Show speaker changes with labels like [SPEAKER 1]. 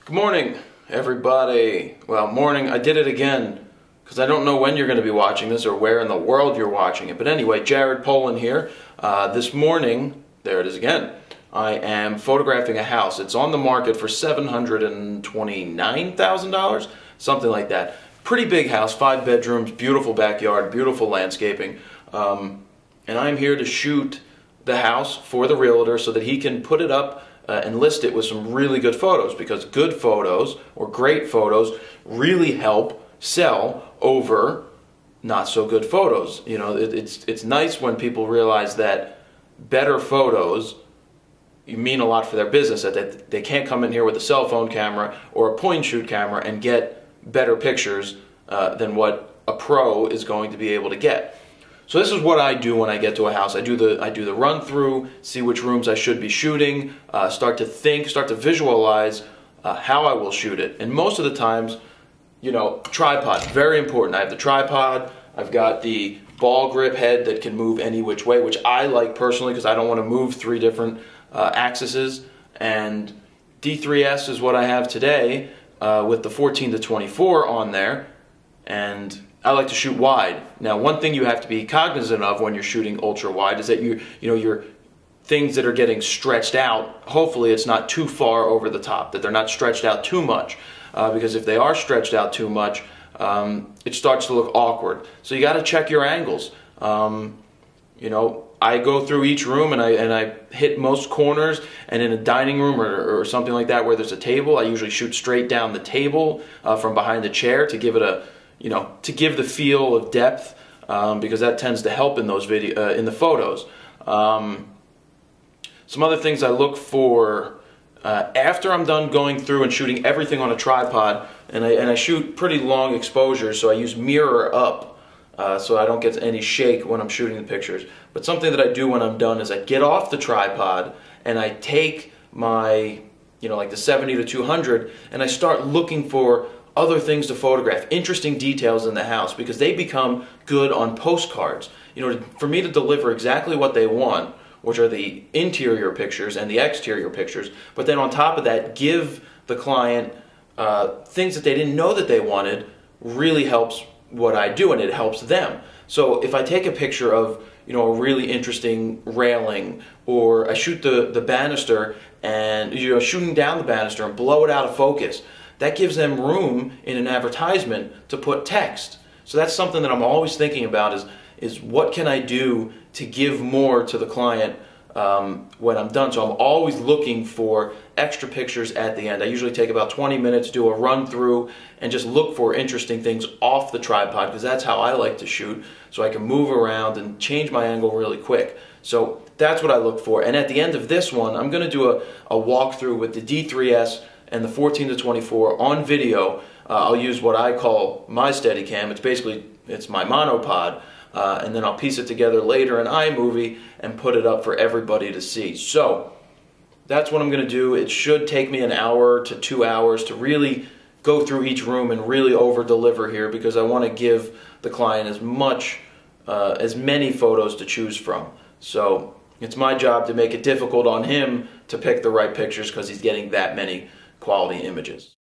[SPEAKER 1] Good morning, everybody. Well, morning. I did it again because I don't know when you're going to be watching this or where in the world you're watching it. But anyway, Jared Polin here. This morning, there it is again. I am photographing a house. It's on the market for $729,000, something like that. Pretty big house, 5 bedrooms, beautiful backyard, beautiful landscaping. And I'm here to shoot the house for the realtor so that he can put it up and list it with some really good photos, because good photos or great photos really help sell over not so good photos. You know, it's nice when people realize that better photos mean a lot for their business, that they can't come in here with a cell phone camera or a point and shoot camera and get better pictures than what a pro is going to be able to get. So this is what I do when I get to a house. I do the run through, see which rooms I should be shooting, start to think, start to visualize how I will shoot it. And most of the times, you know, tripod, very important. I have the tripod, I've got the ball grip head that can move any which way, which I like personally because I don't want to move 3 different axes. And D3S is what I have today with the 14-24 on there. And I like to shoot wide. Now, one thing you have to be cognizant of when you're shooting ultra wide is that your things that are getting stretched out, hopefully it's not too far over the top, that they're not stretched out too much, because if they are stretched out too much, it starts to look awkward. So you got to check your angles. You know, I go through each room and I hit most corners, and in a dining room or something like that where there's a table, I usually shoot straight down the table from behind the chair to give it a, you know, to give the feel of depth, because that tends to help in those in the photos. Some other things I look for after I'm done going through and shooting everything on a tripod, and I shoot pretty long exposures, so I use mirror up so I don't get any shake when I'm shooting the pictures. But something that I do when I'm done is I get off the tripod and I take my, you know, like the 70-200, and I start looking for other things to photograph, interesting details in the house, because they become good on postcards. You know, for me to deliver exactly what they want, which are the interior pictures and the exterior pictures, but then on top of that, give the client things that they didn't know that they wanted, really helps what I do, and it helps them. So if I take a picture of, you know, a really interesting railing, or I shoot the banister and, you know, shooting down the banister and blow it out of focus, that gives them room in an advertisement to put text. So that's something that I'm always thinking about is what can I do to give more to the client when I'm done. So I'm always looking for extra pictures at the end. I usually take about 20 minutes, do a run through, and just look for interesting things off the tripod, because that's how I like to shoot, so I can move around and change my angle really quick. So that's what I look for. And at the end of this one, I'm going to do a walkthrough with the D3S and the 14-24 on video. I'll use what I call my Steadicam. It's my monopod, and then I'll piece it together later in iMovie and put it up for everybody to see. So that's what I'm going to do. It should take me 1 hour to 2 hours to really go through each room and really over-deliver here, because I want to give the client as many photos to choose from. So it's my job to make it difficult on him to pick the right pictures, because he's getting that many quality images.